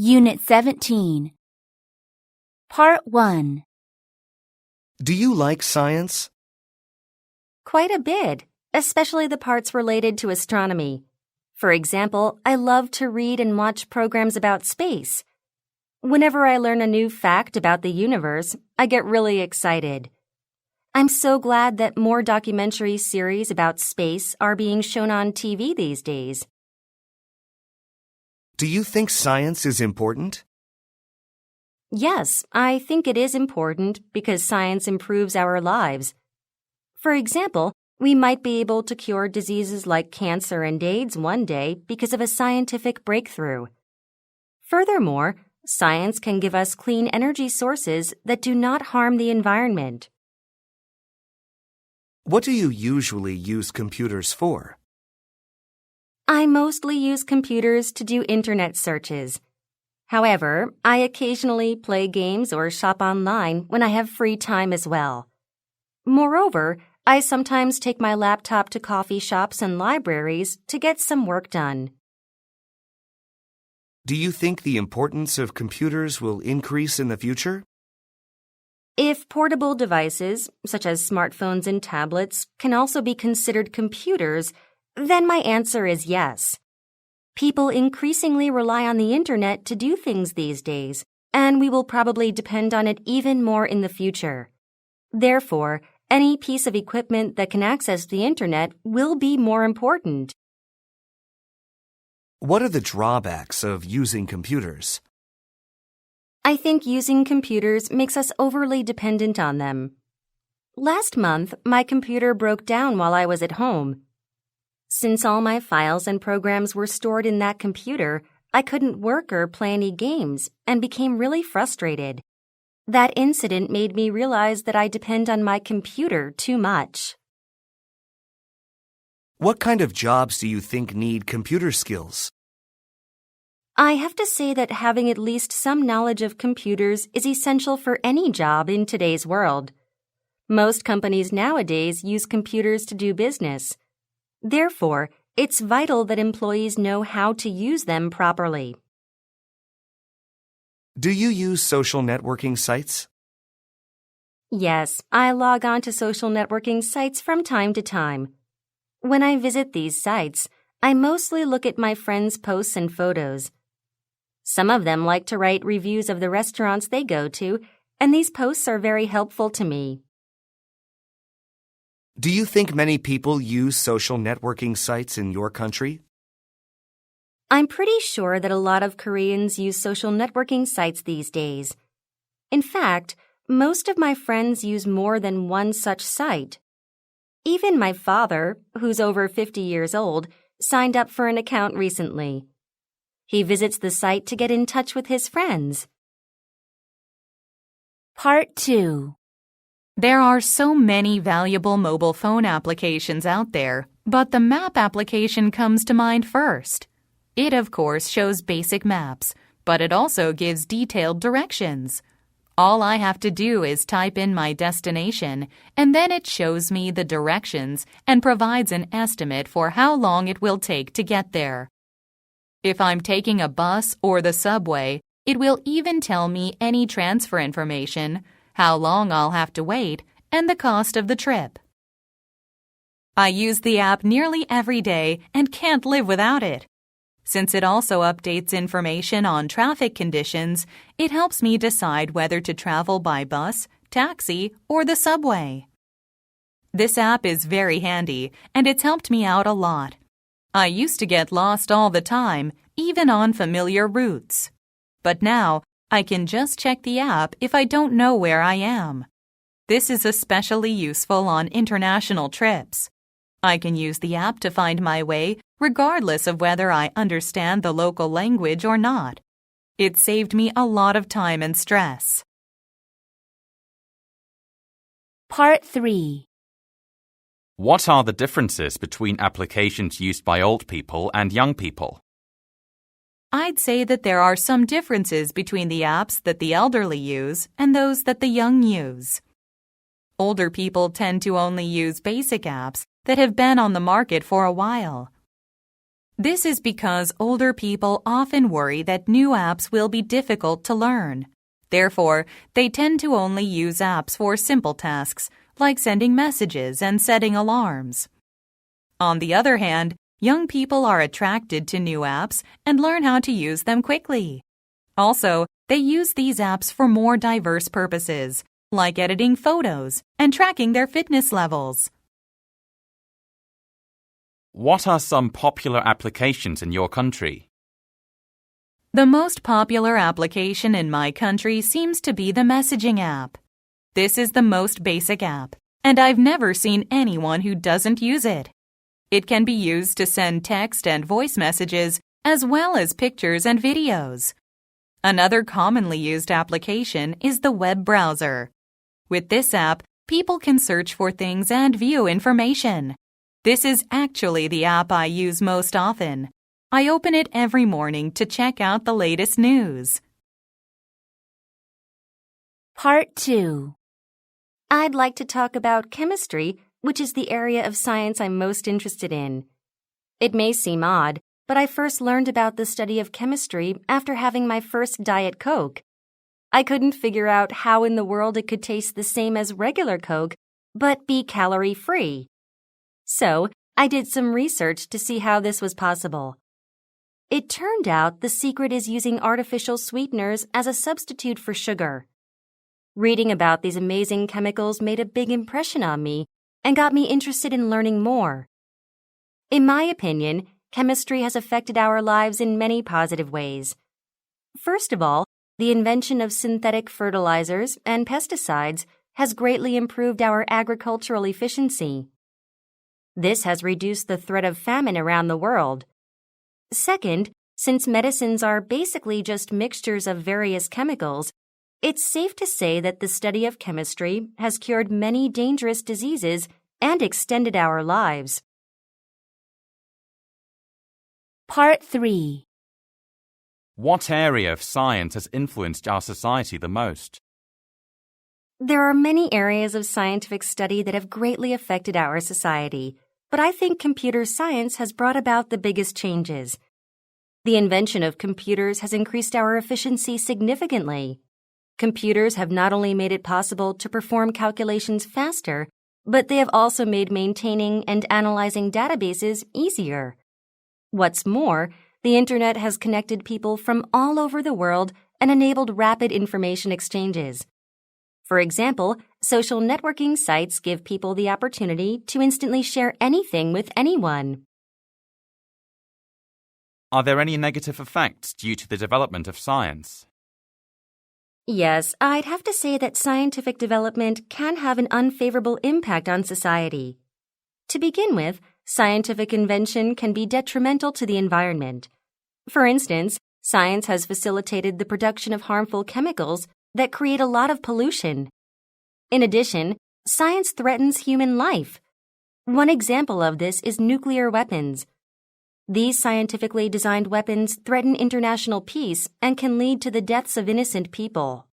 Unit 17. Part 1. Do you like science? Quite a bit, especially the parts related to astronomy. For example, I love to read and watch programs about space. Whenever I learn a new fact about the universe, I get really excited. I'm so glad that more documentary series about space are being shown on TV these days. Do you think science is important? Yes, I think it is important because science improves our lives. For example, we might be able to cure diseases like cancer and AIDS one day because of a scientific breakthrough. Furthermore, science can give us clean energy sources that do not harm the environment. What do you usually use computers for? I mostly use computers to do internet searches. However, I occasionally play games or shop online when I have free time as well. Moreover, I sometimes take my laptop to coffee shops and libraries to get some work done. Do you think the importance of computers will increase in the future? If portable devices, such as smartphones and tablets, can also be considered computers, then my answer is yes. People increasingly rely on the internet to do things these days, and we will probably depend on it even more in the future. Therefore, any piece of equipment that can access the internet will be more important. What are the drawbacks of using computers? I think using computers makes us overly dependent on them. Last month, my computer broke down while I was at home. Since all my files and programs were stored in that computer, I couldn't work or play any games and became really frustrated. That incident made me realize that I depend on my computer too much. What kind of jobs do you think need computer skills? I have to say that having at least some knowledge of computers is essential for any job in today's world. Most companies nowadays use computers to do business. Therefore, it's vital that employees know how to use them properly. Do you use social networking sites? Yes, I log on to social networking sites from time to time. When I visit these sites, I mostly look at my friends' posts and photos. Some of them like to write reviews of the restaurants they go to, and these posts are very helpful to me. Do you think many people use social networking sites in your country? I'm pretty sure that a lot of Koreans use social networking sites these days. In fact, most of my friends use more than one such site. Even my father, who's over 50 years old, signed up for an account recently. He visits the site to get in touch with his friends. Part 2. There are so many valuable mobile phone applications out there, but the map application comes to mind first. It, of course, shows basic maps, but it also gives detailed directions. All I have to do is type in my destination, and then it shows me the directions and provides an estimate for how long it will take to get there. If I'm taking a bus or the subway, it will even tell me any transfer information, how long I'll have to wait, and the cost of the trip. I use the app nearly every day and can't live without it. Since it also updates information on traffic conditions, it helps me decide whether to travel by bus, taxi, or the subway. This app is very handy, and it's helped me out a lot. I used to get lost all the time, even on familiar routes. But now, I can just check the app if I don't know where I am. This is especially useful on international trips. I can use the app to find my way regardless of whether I understand the local language or not. It saved me a lot of time and stress. Part 3. What are the differences between applications used by old people and young people? I'd say that there are some differences between the apps that the elderly use and those that the young use. Older people tend to only use basic apps that have been on the market for a while. This is because older people often worry that new apps will be difficult to learn. Therefore, they tend to only use apps for simple tasks, like sending messages and setting alarms. On the other hand, young people are attracted to new apps and learn how to use them quickly. Also, they use these apps for more diverse purposes, like editing photos and tracking their fitness levels. What are some popular applications in your country? The most popular application in my country seems to be the messaging app. This is the most basic app, and I've never seen anyone who doesn't use it. It can be used to send text and voice messages, as well as pictures and videos. Another commonly used application is the web browser. With this app, people can search for things and view information. This is actually the app I use most often. I open it every morning to check out the latest news. Part 2. I'd like to talk about chemistry, which is the area of science I'm most interested in. It may seem odd, but I first learned about the study of chemistry after having my first Diet Coke. I couldn't figure out how in the world it could taste the same as regular Coke, but be calorie-free. So, I did some research to see how this was possible. It turned out the secret is using artificial sweeteners as a substitute for sugar. Reading about these amazing chemicals made a big impression on me and got me interested in learning more. In my opinion, chemistry has affected our lives in many positive ways. First of all, the invention of synthetic fertilizers and pesticides has greatly improved our agricultural efficiency. This has reduced the threat of famine around the world. Second, since medicines are basically just mixtures of various chemicals, it's safe to say that the study of chemistry has cured many dangerous diseases and extended our lives. Part 3. What area of science has influenced our society the most? There are many areas of scientific study that have greatly affected our society, but I think computer science has brought about the biggest changes. The invention of computers has increased our efficiency significantly. Computers have not only made it possible to perform calculations faster, but they have also made maintaining and analyzing databases easier. What's more, the Internet has connected people from all over the world and enabled rapid information exchanges. For example, social networking sites give people the opportunity to instantly share anything with anyone. Are there any negative effects due to the development of science? Yes, I'd have to say that scientific development can have an unfavorable impact on society. To begin with, scientific invention can be detrimental to the environment. For instance, science has facilitated the production of harmful chemicals that create a lot of pollution. In addition, science threatens human life. One example of this is nuclear weapons. These scientifically designed weapons threaten international peace and can lead to the deaths of innocent people.